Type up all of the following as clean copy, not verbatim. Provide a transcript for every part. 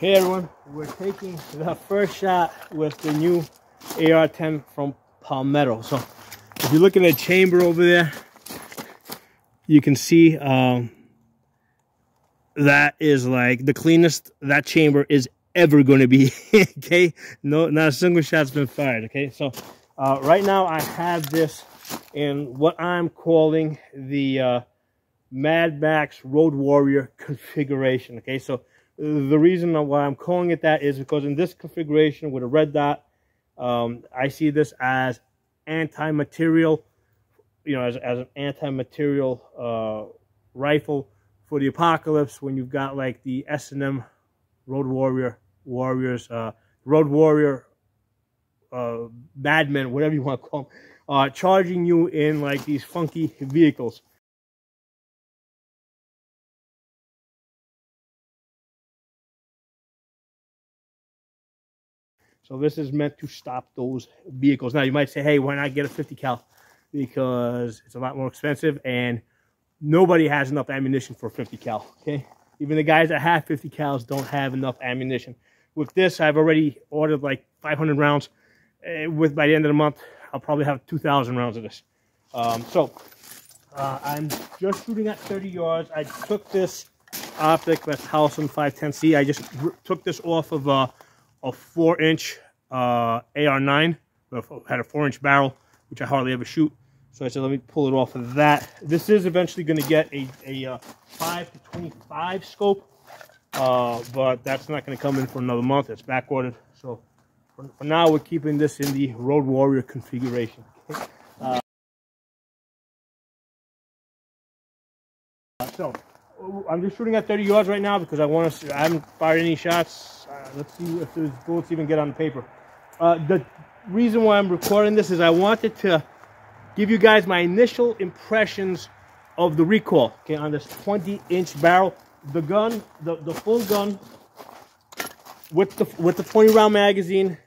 Hey everyone, we're taking the first shot with the new AR-10 from Palmetto. So if you look at the chamber over there, you can see that is like the cleanest that chamber is ever going to be. Okay, no, not a single shot's been fired. Okay, so right now I have this in what I'm calling the Mad Max Road Warrior configuration. Okay, so the reason why I'm calling it that is because in this configuration with a red dot, I see this as anti-material, you know, as an anti-material rifle for the apocalypse when you've got like the S&M Road Warriors, Road Warrior madmen, whatever you want to call them, charging you in like these funky vehicles. So this is meant to stop those vehicles. Now you might say, hey, why not get a 50 cal? Because it's a lot more expensive and nobody has enough ammunition for a 50 cal, okay? Even the guys that have 50 cals don't have enough ammunition. With this, I've already ordered like 500 rounds. By the end of the month, I'll probably have 2,000 rounds of this. I'm just shooting at 30 yards. I took this optic, that's Halcyon 510C. I just took this off of a 4-inch AR-9. Had a 4-inch barrel, which I hardly ever shoot. So I said, let me pull it off of that. This is eventually going to get a 5 to 25 scope, but that's not going to come in for another month. It's back ordered. So for now, we're keeping this in the Road Warrior configuration. So I'm just shooting at 30 yards right now because I want to. I haven't fired any shots. Let's see if those bullets even get on the paper. The reason why I'm recording this is I wanted to give you guys my initial impressions of the recoil. Okay, on this 20-inch barrel, the gun, the full gun with the 20-round magazine,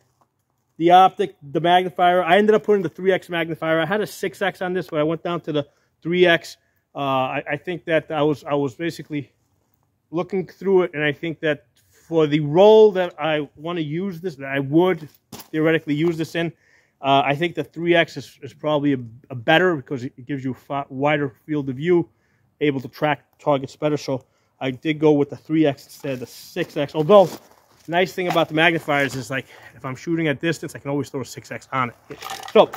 the optic, the magnifier. I ended up putting the 3x magnifier. I had a 6x on this, but I went down to the 3x. I think that I was basically looking through it, and I think that for the role that I want to use this, that I would theoretically use this in, I think the 3x is probably a better because it gives you a wider field of view, able to track targets better. So I did go with the 3x instead of the 6x. Although, the nice thing about the magnifiers is like if I'm shooting at distance, I can always throw a 6x on it. So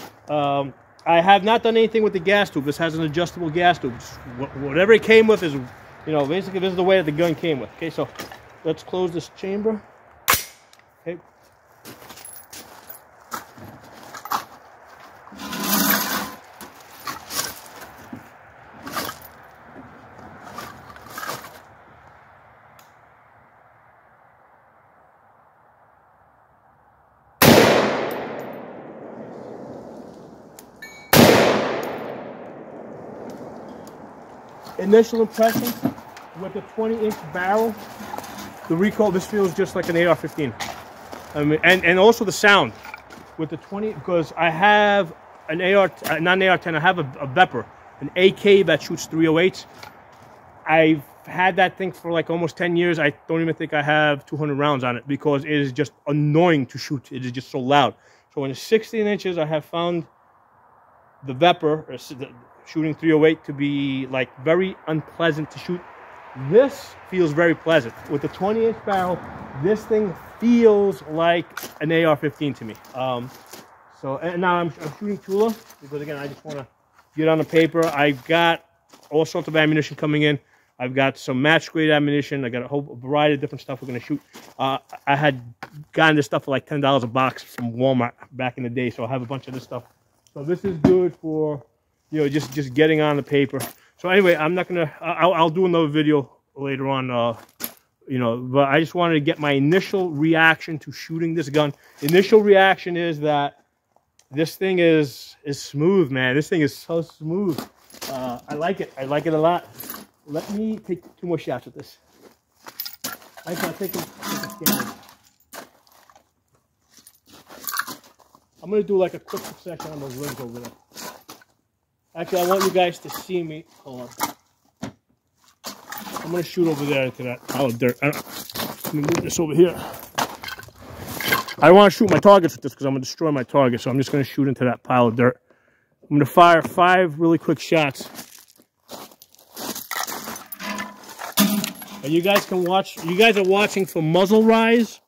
I have not done anything with the gas tube. This has an adjustable gas tube. Whatever it came with is, you know, basically this is the way that the gun came with. Okay, so let's close this chamber. Okay. Initial impression with the 20-inch barrel, the recoil, this feels just like an AR-15. I mean, and also the sound with the 20, because I have an not an AR-10, I have a Vepr, an AK that shoots 308s. I've had that thing for like almost 10 years. I don't even think I have 200 rounds on it because it is just annoying to shoot. It is just so loud. So in 16 inches, I have found the Vepr, shooting 308, to be like very unpleasant to shoot. This feels very pleasant. With the 20-inch barrel, this thing feels like an AR-15 to me. And now I'm shooting Tula because, again, I just want to get on the paper. I've got all sorts of ammunition coming in. I've got some match-grade ammunition. I got a whole variety of different stuff we're going to shoot. I had gotten this stuff for like $10 a box from Walmart back in the day, so I have a bunch of this stuff. So this is good for, you know, just getting on the paper. So anyway, I'm not gonna. I'll do another video later on. You know, but I just wanted to get my initial reaction to shooting this gun. Initial reaction is that this thing is smooth, man. This thing is so smooth. I like it. I like it a lot. Let me take 2 more shots with this. Actually, I'll take a scan. I'm gonna do like a quick succession on those rims over there. Actually, I want you guys to see me. Hold on. I'm going to shoot over there into that pile of dirt. Let me move this over here. I don't want to shoot my targets with this because I'm going to destroy my target, so I'm just going to shoot into that pile of dirt. I'm going to fire 5 really quick shots. And you guys can watch, you guys are watching for muzzle rise,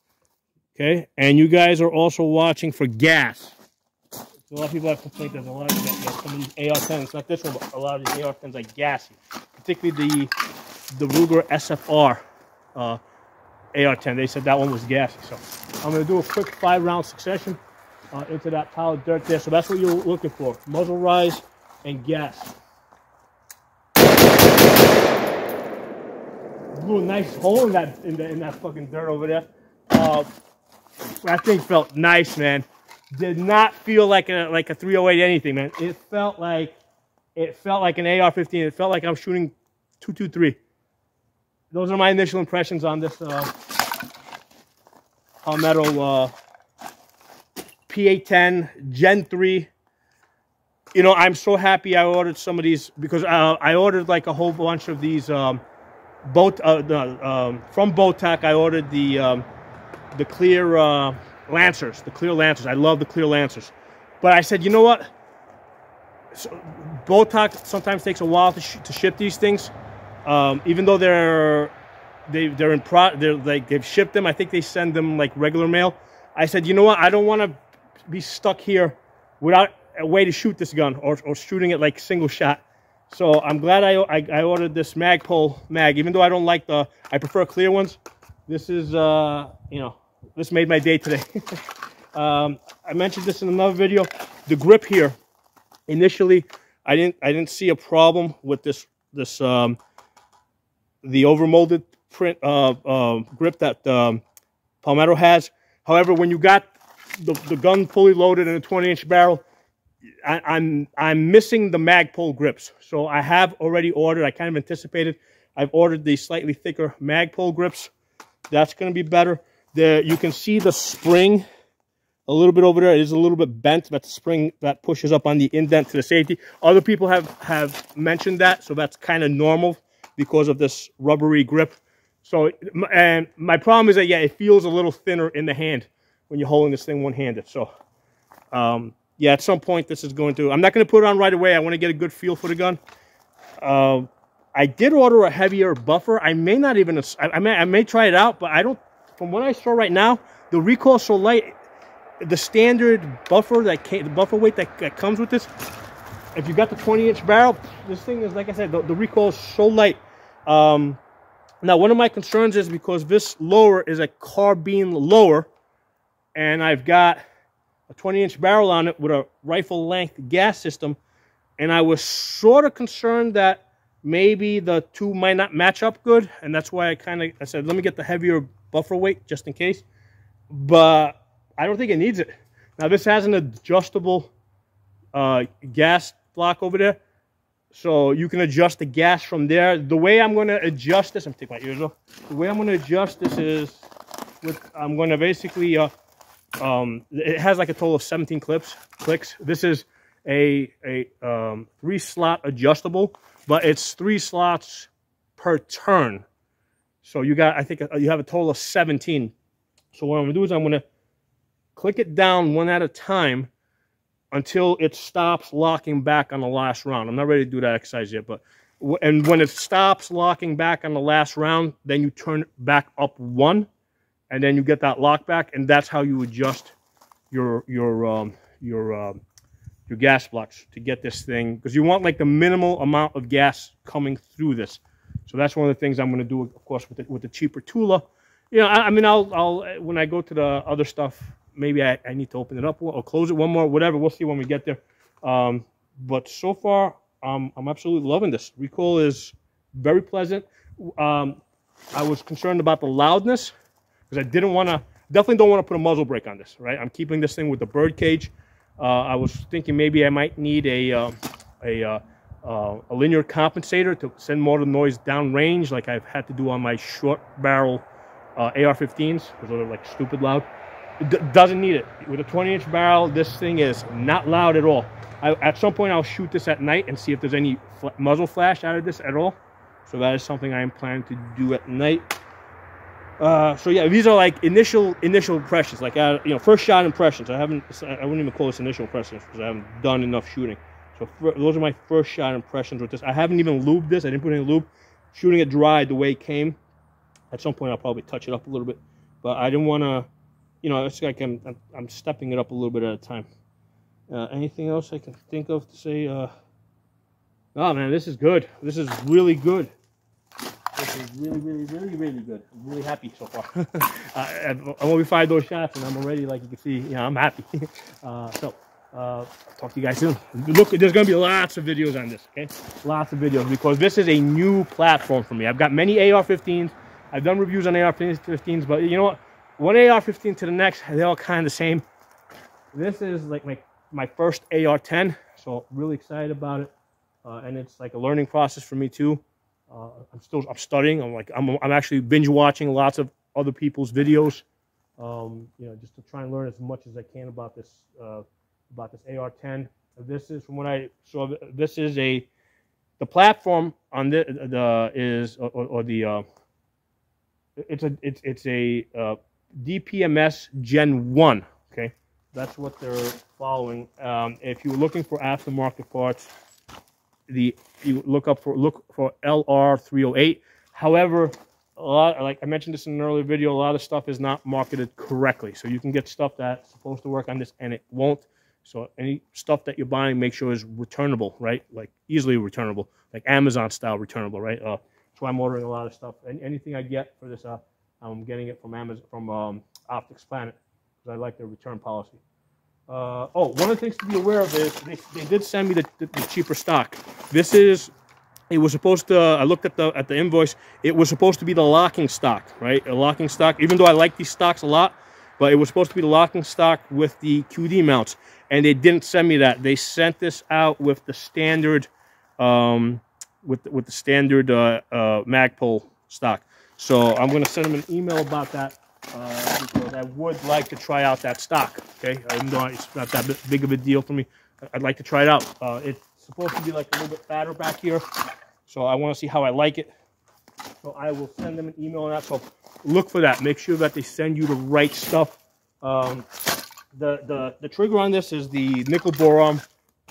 okay? And you guys are also watching for gas. A lot of people have complained there's a lot of some of these AR-10s, not this one, but a lot of these AR-10s are gassy. Particularly the Ruger SFR AR-10. They said that one was gassy. So I'm going to do a quick 5-round succession into that pile of dirt there. So that's what you're looking for: muzzle rise and gas. Blew a nice hole in that fucking dirt over there. That thing felt nice, man. Did not feel like a 308 anything, man. It felt like an AR-15. It felt like I'm shooting 223. Those are my initial impressions on this Palmetto PA-10 Gen 3. You know, I'm so happy I ordered some of these because I ordered like a whole bunch of these from Bowtech. I ordered the clear Lancers, the clear Lancers. I love the clear Lancers, but I said, you know what? So, Bowtech sometimes takes a while to ship these things, even though they've shipped them. I think they send them like regular mail. I said, you know what? I don't want to be stuck here without a way to shoot this gun or shooting it like single shot. So I'm glad I ordered this Magpul mag, even though I don't like I prefer clear ones. This is you know. This made my day today. I mentioned this in another video. The grip here, initially, I didn't see a problem with the overmolded print grip that Palmetto has. However, when you got the gun fully loaded in a 20-inch barrel, I'm missing the Magpul grips. So I have already ordered. I kind of anticipated. I've ordered the slightly thicker Magpul grips. That's going to be better. You can see the spring a little bit over there. It is a little bit bent. That's the spring that pushes up on the indent to the safety. Other people have mentioned that, so that's kind of normal because of this rubbery grip. So, and my problem is that, yeah, it feels a little thinner in the hand when you're holding this thing one-handed. So, yeah, at some point this is going to... I'm not going to put it on right away. I want to get a good feel for the gun. I did order a heavier buffer. I may not even... I may try it out, but I don't... From what I saw right now, the recoil is so light. The standard buffer the buffer weight that comes with this, if you got the 20-inch barrel, this thing is, like I said, the recoil is so light. Now, one of my concerns is because this lower is a carbine lower, and I've got a 20-inch barrel on it with a rifle-length gas system, and I was sort of concerned that maybe the two might not match up good, and that's why I said, let me get the heavier buffer weight just in case. But I don't think it needs it. Now, this has an adjustable gas block over there, so you can adjust the gas from there. The way I'm going to adjust this, I'm taking my ears off. The way I'm going to adjust this is I'm going to basically it has like a total of 17 clicks. This is a 3-slot adjustable, but it's 3 slots per turn. So I think you have a total of 17. So what I'm going to do is I'm going to click it down one at a time until it stops locking back on the last round. I'm not ready to do that exercise yet, but when it stops locking back on the last round, then you turn it back up 1, and then you get that lock back, and that's how you adjust your gas blocks to get this thing, because you want like the minimal amount of gas coming through this. So that's one of the things I'm going to do, of course, with the cheaper Tula. You know, I mean, I'll when I go to the other stuff, maybe I need to open it up or close it one more, whatever. We'll see when we get there. But so far, I'm absolutely loving this. Recoil is very pleasant. I was concerned about the loudness because I definitely don't want to put a muzzle brake on this, right? I'm keeping this thing with the bird cage. I was thinking maybe I might need a linear compensator to send more of the noise downrange, like I've had to do on my short barrel AR-15s, because they're like stupid loud. It doesn't need it. With a 20-inch barrel, this thing is not loud at all. At some point, I'll shoot this at night and see if there's any muzzle flash out of this at all. So that is something I am planning to do at night. So yeah, these are like initial impressions, like first shot impressions. I wouldn't even call this initial impressions because I haven't done enough shooting. So those are my first shot impressions with this. I haven't even lubed this. I didn't put any lube. Shooting it dry the way it came. At some point, I'll probably touch it up a little bit, but I didn't want to. It's like I'm stepping it up a little bit at a time. Anything else I can think of to say? Oh man, this is good. This is really good. This is really, really, really, really good. I'm really happy so far. I'm only 5 those shots, and I'm already, like you can see, I'm happy. I'll talk to you guys soon. Look, there's going to be lots of videos on this, okay? Lots of videos, because this is a new platform for me. I've got many AR-15s. I've done reviews on AR-15s, but you know what? One AR-15 to the next, they're all kind of the same. This is like my first AR-10, so really excited about it. And it's like a learning process for me too. I'm studying. I'm actually binge watching lots of other people's videos. Just to try and learn as much as I can about this AR-10. This is from what I saw. This is the platform on it's a DPMS Gen 1. Okay, that's what they're following. If you're looking for aftermarket parts, you look for LR-308. However, like I mentioned this in an earlier video, a lot of stuff is not marketed correctly. So you can get stuff that's supposed to work on this and it won't. So any stuff that you're buying, make sure is returnable, right? Like easily returnable, like Amazon style returnable, right? That's why I'm ordering a lot of stuff. And anything I get for this, I'm getting it from Amazon, from Optics Planet, because I like their return policy. One of the things to be aware of is they did send me the cheaper stock. It was supposed to, I looked at the invoice, it was supposed to be the locking stock, right? A locking stock, even though I like these stocks a lot, but it was supposed to be the locking stock with the QD mounts, and they didn't send me that. They sent this out with the standard, with the standard Magpul stock. So I'm going to send them an email about that. Because I would like to try out that stock, okay? Even though it's not that big of a deal for me, I'd like to try it out. It's supposed to be like a little bit fatter back here, so I want to see how I like it. So I will send them an email on that. So look for that. Make sure that they send you the right stuff. The trigger on this is the nickel boron.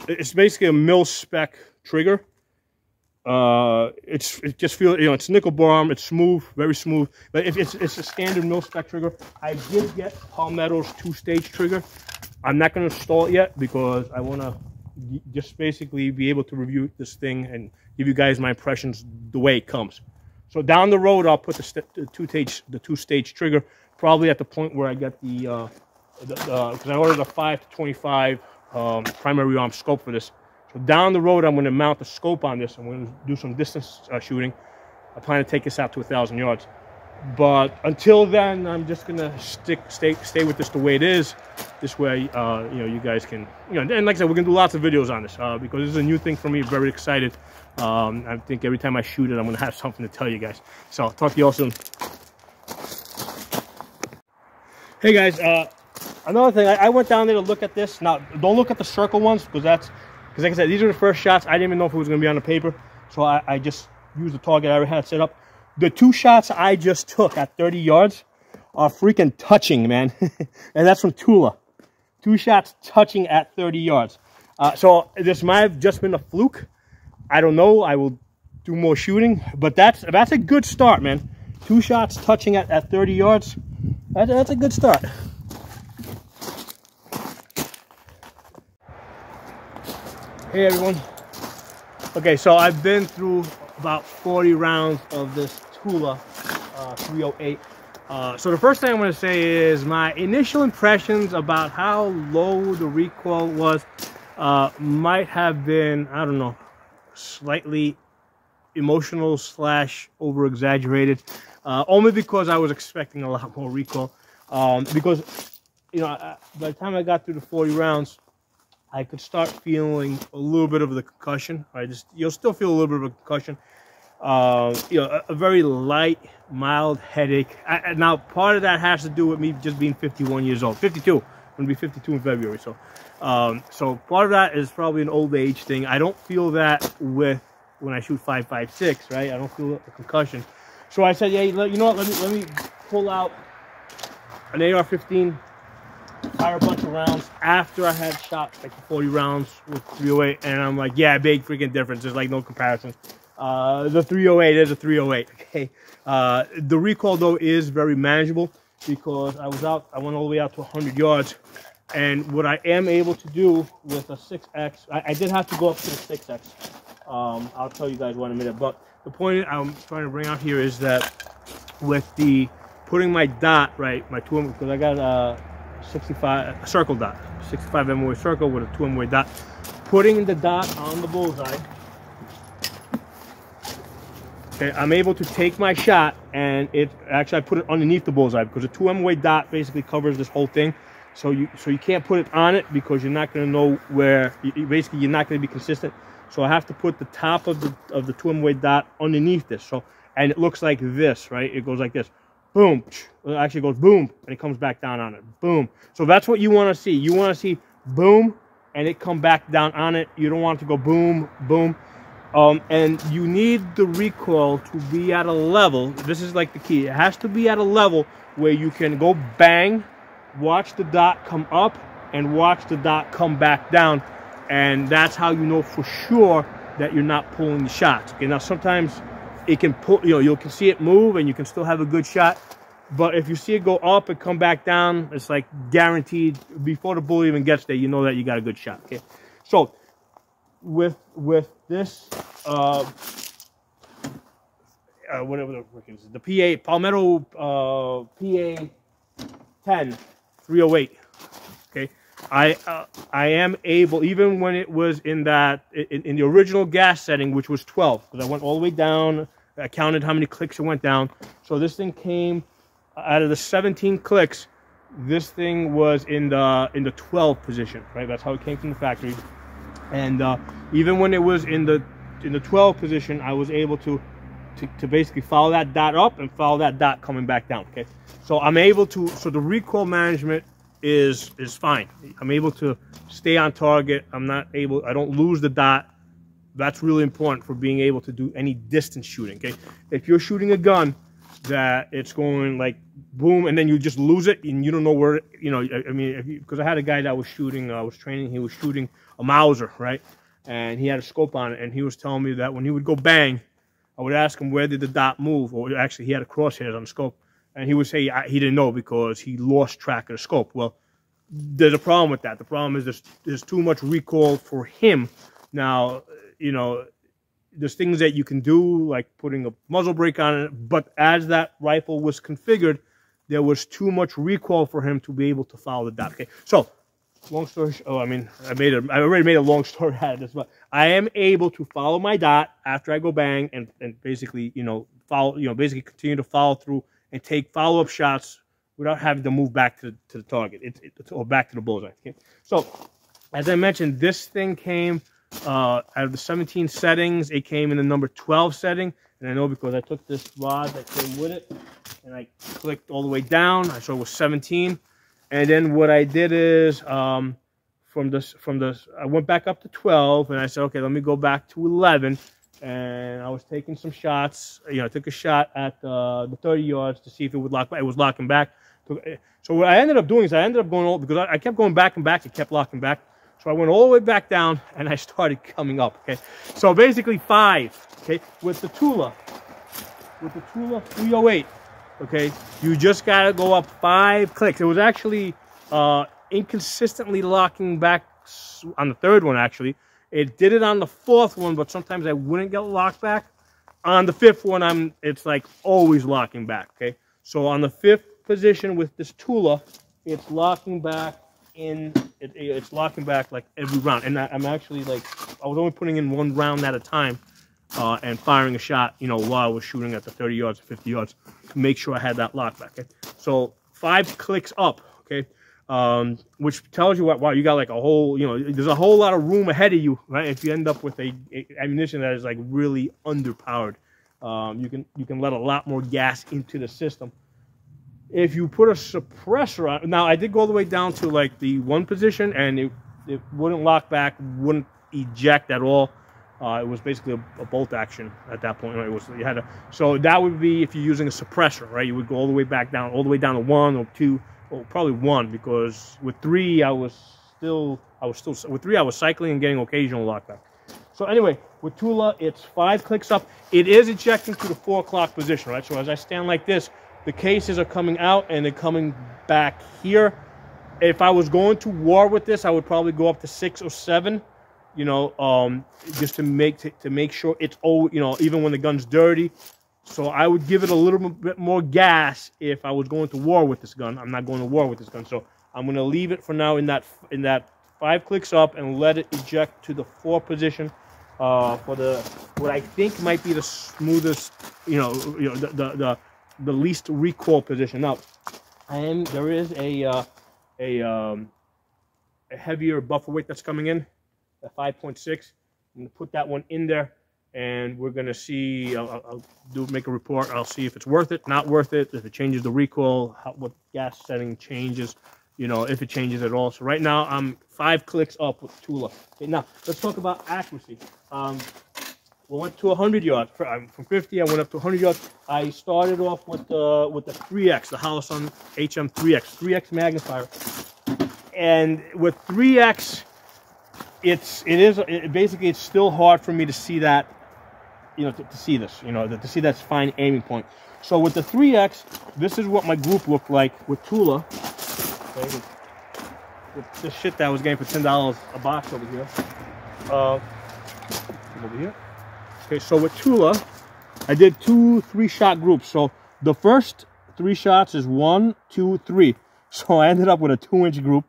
It's basically a mil spec trigger. It just feels, it's nickel boron. It's smooth, very smooth. But if it's a standard mil spec trigger. I did get Palmetto's 2-stage trigger. I'm not going to install it yet because I want to just basically be able to review this thing and give you guys my impressions the way it comes. So down the road, I'll put the 2-stage trigger, probably at the point where I get because I ordered a 5-25 primary arm scope for this. So down the road, I'm going to mount the scope on this. I'm going to do some distance shooting. I plan to take this out to 1,000 yards. But until then, I'm just going to stay with this the way it is. This way, you guys can, and like I said, we're going to do lots of videos on this because this is a new thing for me. Very excited. I think every time I shoot it, I'm going to have something to tell you guys. So I'll talk to you all soon. Hey guys, another thing, I went down there to look at this. Now, don't look at the circle ones because like I said, these are the first shots. I didn't even know if it was going to be on the paper. So I just used the target I already had set up. The 2 shots I just took at 30 yards are freaking touching, man. And that's from Tula. 2 shots touching at 30 yards. So this might have just been a fluke. I don't know. I will do more shooting. But that's a good start, man. 2 shots touching at 30 yards. That's a good start. Hey everyone. Okay, so I've been through about 40 rounds of this Tula 308. So the first thing I'm going to say is my initial impressions about how low the recoil was might have been, I don't know, slightly emotional / over-exaggerated. Only because I was expecting a lot more recoil. Because, by the time I got through the 40 rounds, I could start feeling a little bit of the concussion. You'll still feel a little bit of a concussion. A very light, mild headache. Now, part of that has to do with me just being 51 years old. 52. I'm going to be 52 in February. So part of that is probably an old age thing. I don't feel that when I shoot 5.56, right? I don't feel the concussion. So I said, yeah, you know what? Let me pull out an AR-15, fire a bunch of rounds after I had shot like 40 rounds with 308, and I'm like, yeah, big freaking difference. There's like no comparison. The 308 is a 308. Okay. The recoil though is very manageable because I went all the way out to 100 yards, and what I am able to do with a 6X, I did have to go up to the 6X. I'll tell you guys what in a minute, but the point I'm trying to bring out here is that with the putting my dot right, my 2 because I got a 65 circle dot, 65 MOA circle with a 2 MOA dot, putting the dot on the bullseye. Okay, I'm able to take my shot, and I put it underneath the bullseye because a 2 MOA dot basically covers this whole thing. So you can't put it on it because you're not going to know where. Basically, you're not going to be consistent. So I have to put the top of the 2 MOA dot underneath this. So, and it looks like this, right? It goes like this, boom. It actually goes boom, and it comes back down on it, boom. So that's what you want to see. You want to see boom, and it come back down on it. You don't want it to go boom, boom. And you need the recoil to be at a level. This is like the key. It has to be at a level where you can go bang, watch the dot come up, and watch the dot come back down. And that's how you know for sure that you're not pulling the shots. Okay, now sometimes it can pull, you can see it move and you can still have a good shot. But if you see it go up and come back down, it's like guaranteed before the bull even gets there, you know that you got a good shot. Okay, so with this, whatever the frick is, the Palmetto PA-10 308. Okay. I am able, even when it was in the original gas setting, which was 12, because I went all the way down, I counted how many clicks it went down. So this thing came out of the 17 clicks. This thing was in the 12 position, right? That's how it came from the factory. And even when it was in the 12 position, I was able to basically follow that dot up and follow that dot coming back down. Okay, so I'm able to. So the recoil management is fine. I'm able to stay on target. I don't lose the dot. That's really important for being able to do any distance shooting. Okay, if you're shooting a gun that it's going like boom and then you just lose it and you don't know where, I mean, because I had a guy that was shooting, I was training, he was shooting a Mauser, right? And he had a scope on it, and he was telling me that when he would go bang, I would ask him where did the dot move, or actually he had a crosshairs on the scope. And he would say he didn't know because he lost track of the scope. Well, there's a problem with that. The problem is there's too much recoil for him. Now, there's things that you can do, like putting a muzzle brake on it, but as that rifle was configured, there was too much recoil for him to be able to follow the dot. Okay, so long story. I already made a long story out of this, but I am able to follow my dot after I go bang and basically follow, basically continue to follow through and take follow-up shots without having to move back to the target, or back to the bullseye. Okay? So, as I mentioned, this thing came out of the 17 settings. It came in the number 12 setting, and I know because I took this rod that came with it, and I clicked all the way down. I saw it was 17, and then what I did is I went back up to 12, and I said, okay, let me go back to 11. And I was taking some shots. I took a shot at the 30 yards to see if it would lock back. It was locking back. So what I ended up doing is I ended up going because I kept going back and back. It kept locking back. So I went all the way back down, and I started coming up. Okay. So basically 5. Okay. With the Tula 308. Okay. You just gotta go up 5 clicks. It was actually inconsistently locking back on the 3rd one actually. It did it on the 4th one, but sometimes I wouldn't get locked back. On the 5th one, it's like always locking back, okay? So on the 5th position with this Tula, it's locking back it's locking back like every round. And I'm actually like, I was only putting in 1 round at a time and firing a shot, while I was shooting at the 30 yards, 50 yards to make sure I had that lock back, okay? So 5 clicks up, okay? Which tells you wow, you got like a whole, there's a whole lot of room ahead of you, right? If you end up with a ammunition that is like really underpowered, you can let a lot more gas into the system. If you put a suppressor on, now I did go all the way down to like the 1 position, and it wouldn't lock back, wouldn't eject at all. It was basically a bolt action at that point. Right? It was, you had to, so that would be if you're using a suppressor, right? You would go all the way back down, all the way down to 1 or 2, or probably 1, because with 3 with 3 I was cycling and getting occasional lockback. So anyway, with Tula, it's 5 clicks up. It is ejecting to the 4 o'clock position, right? So as I stand like this, the cases are coming out and they're coming back here. If I was going to war with this, I would probably go up to 6 or 7. You know, just to make sure it's you know, even when the gun's dirty. So I would give it a little bit more gas if I was going to war with this gun. I'm not going to war with this gun, so I'm going to leave it for now in that 5 clicks up and let it eject to the 4 position for the what I think might be the smoothest, you know the least recoil position. Now, there is a heavier buffer weight that's coming in. A 5.6. I'm going to put that one in there, and we're going to see. I'll make a report. I'll see if it's worth it, not worth it, if it changes the recoil, what gas setting changes, you know, if it changes at all. So right now I'm 5 clicks up with Tula. Okay, now let's talk about accuracy. We went to 100 yards. From 50, I went up to 100 yards. I started off with the 3X, the Holosun HM 3X magnifier, and with 3X. Basically it's still hard for me to see that, you know, to see this, you know, to see that fine aiming point. So with the 3X, this is what my group looked like with Tula. Okay, with this shit that I was getting for $10 a box over here. Over here. Okay, so with Tula, I did 2 3-shot groups. So the first 3 shots is 1, 2, 3. So I ended up with a 2-inch group.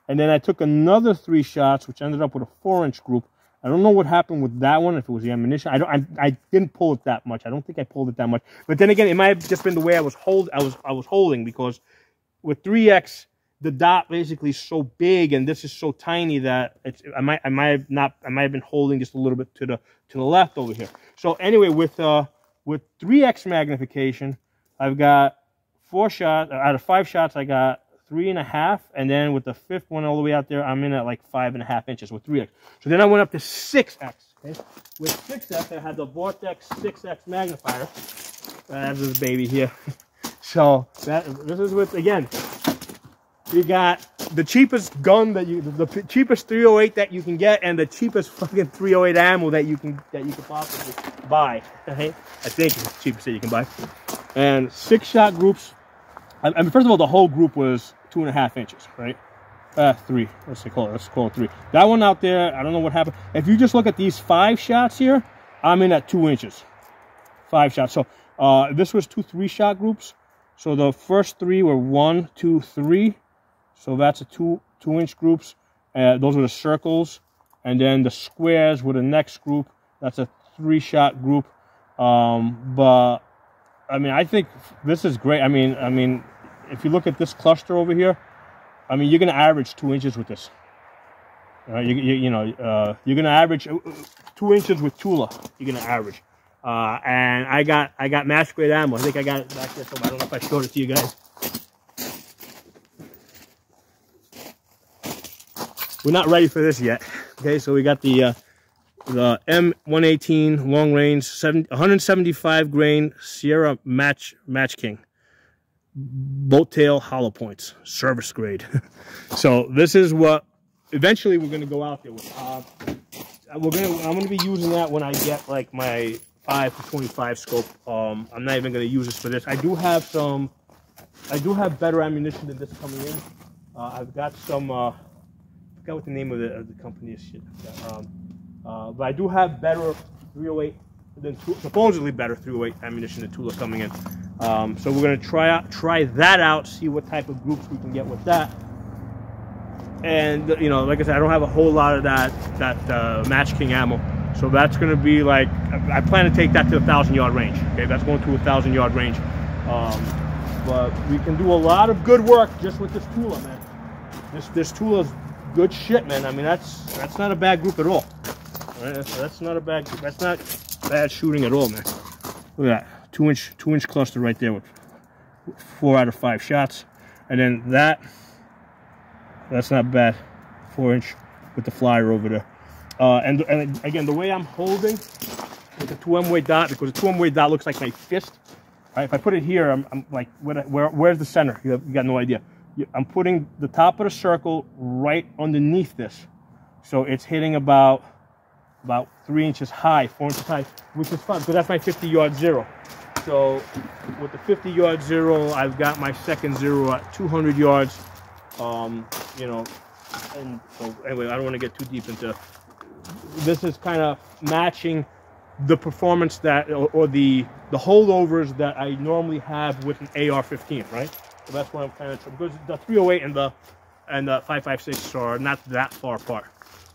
And then I took another 3 shots, which ended up with a 4-inch group. I don't know what happened with that one, if it was the ammunition. I didn't pull it that much. I don't think I pulled it that much. But then again, it might have just been the way I was holding, because with 3X, the dot basically is so big and this is so tiny that I might have been holding just a little bit to the left over here. So anyway, with 3X magnification, I've got 4 shots out of 5 shots. I got 3.5, and then with the 5th one all the way out there, I'm in at like 5.5 inches with 3X. So then I went up to 6X. Okay, with 6X, I had the Vortex 6X magnifier. That's this baby here. So this is with, again, you got the cheapest gun the cheapest 308 that you can get, and the cheapest fucking 308 ammo that you can possibly buy. Okay? I think it's the cheapest that you can buy. And 6-shot groups. I mean, first of all, the whole group was 2.5 inches, right? 3. Let's call it 3. That one out there, I don't know what happened. If you just look at these 5 shots here, I'm in at 2 inches. 5 shots. So this was 2 3-shot groups. So the first 3 were 1, 2, 3. So that's a 2-inch groups. Those were the circles, and then the squares were the next group. That's a 3-shot group. But I mean, I think this is great. I mean, if you look at this cluster over here, I mean, you're going to average 2 inches with this. You're going to average 2 inches with Tula. You're going to average. And I got match grade ammo. I think I got it back there somewhere. I don't know if I showed it to you guys. We're not ready for this yet. Okay, so we got the M118 long range 175 grain Sierra Match King boat tail hollow points, service grade. So this is what eventually we're going to go out there with. I'm going to be using that when I get like my 5-25 scope. I'm not even going to use this for this. I do have better ammunition than this coming in. I've got some. I forgot what the name of the company is. Shit. But I do have better 308 than supposedly better 308 ammunition than Tula coming in. So we're going to try that out, see what type of groups we can get with that. And you know, like I said, I don't have a whole lot of that Match King ammo, so that's going to be like, I plan to take that to 1,000-yard range. Okay, that's going to a 1,000-yard range. But we can do a lot of good work just with this Tula, man. This Tula's good shit, man. I mean, that's not a bad group at all. Right? That's not a bad group. That's not bad shooting at all, man. Look at that. 2-inch cluster right there with 4 out of 5 shots. And then that's not bad. 4-inch with the flyer over there. And again, the way I'm holding with the 2M weight dot, because the 2M weight dot looks like my fist. Right? If I put it here, I'm like, where's the center? You got no idea. I'm putting the top of the circle right underneath this, so it's hitting about 3 inches high, 4 inches high, which is fun because that's my 50-yard zero. So with the 50-yard zero, I've got my second zero at 200 yards. You know, and so anyway, I don't want to get too deep into. This is kind of matching the performance that, or the holdovers that I normally have with an AR-15, right? So that's why I'm kind of, because the 308 and the 5.56 are not that far apart.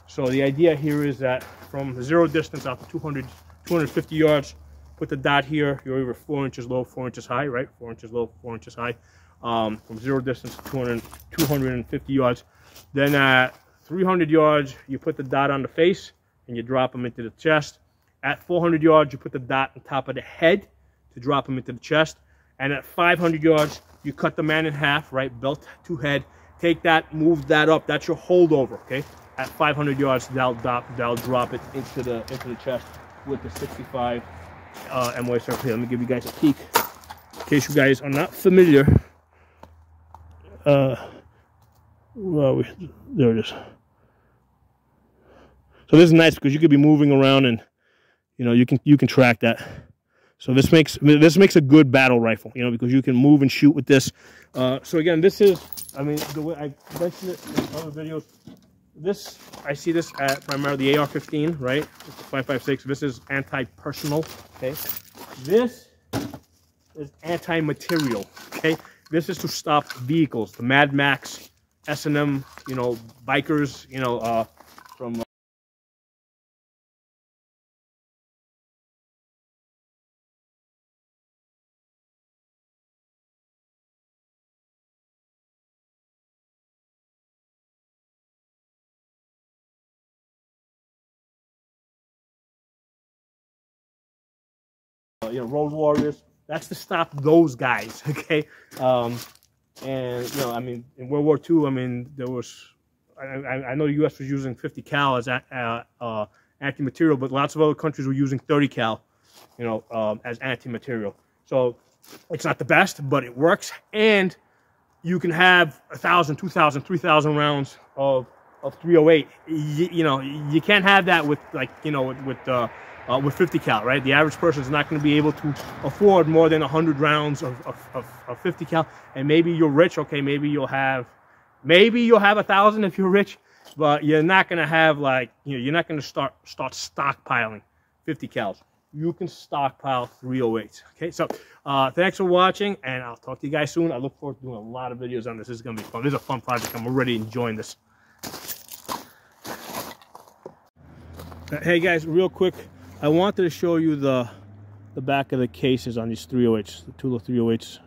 So the idea here is that from the zero distance out to 250 yards, put the dot here, you're either 4 inches low, 4 inches high, right? 4 inches low, 4 inches high. From zero distance to 250 yards. Then at 300 yards, you put the dot on the face and you drop them into the chest. At 400 yards, you put the dot on top of the head to drop them into the chest. And at 500 yards, you cut the man in half, right? Belt to head. Take that, move that up. That's your holdover, okay? At 500 yards, they'll drop it into the chest with the 65 MOS rifle. Here, let me give you guys a peek in case you guys are not familiar. Well, there it is. So this is nice because you could be moving around and you know you can track that. So this makes a good battle rifle, you know, because you can move and shoot with this. So again, this is, I mean, the way I mentioned it in other videos. This, I see this at primarily the AR-15, right? It's the 5.56. This is anti-personal, okay? This is anti-material, okay? This is to stop vehicles, the Mad Max, S&M, you know, bikers, you know, from... you know, road warriors. That's to stop those guys, okay? And you know, I mean, in World War II, I mean, there was, I know the U.S. was using 50 cal as anti-material, but lots of other countries were using 30 cal, you know, as anti-material. So it's not the best, but it works, and you can have 1,000, 2,000, 3,000 rounds of 308. You know, you can't have that with, like, you know, with 50 cal, right? The average person is not going to be able to afford more than 100 rounds of 50 cal. And maybe you're rich, okay? Maybe you'll have 1,000 if you're rich, but you're not going to have, like, you know, you're not going to start stockpiling 50 cals. You can stockpile 308s. Okay, so thanks for watching, and I'll talk to you guys soon. I look forward to doing a lot of videos on this. This is going to be fun. This is a fun project. I'm already enjoying this. Hey guys, real quick, I wanted to show you the back of the cases on these 308s, the Tula 308s.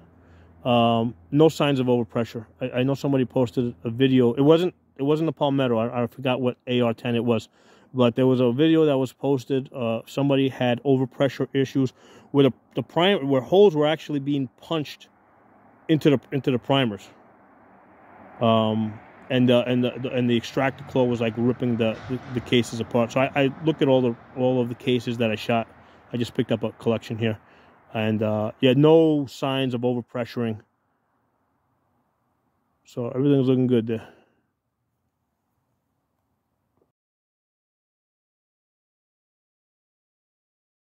No signs of overpressure. I know somebody posted a video. It wasn't a Palmetto. I forgot what AR-10 it was, but there was a video that was posted. Somebody had overpressure issues where where holes were actually being punched into the primers. And the extractor claw was like ripping the cases apart. So I looked at all of the cases that I shot. I just picked up a collection here, and yeah, no signs of overpressuring. So everything's looking good there.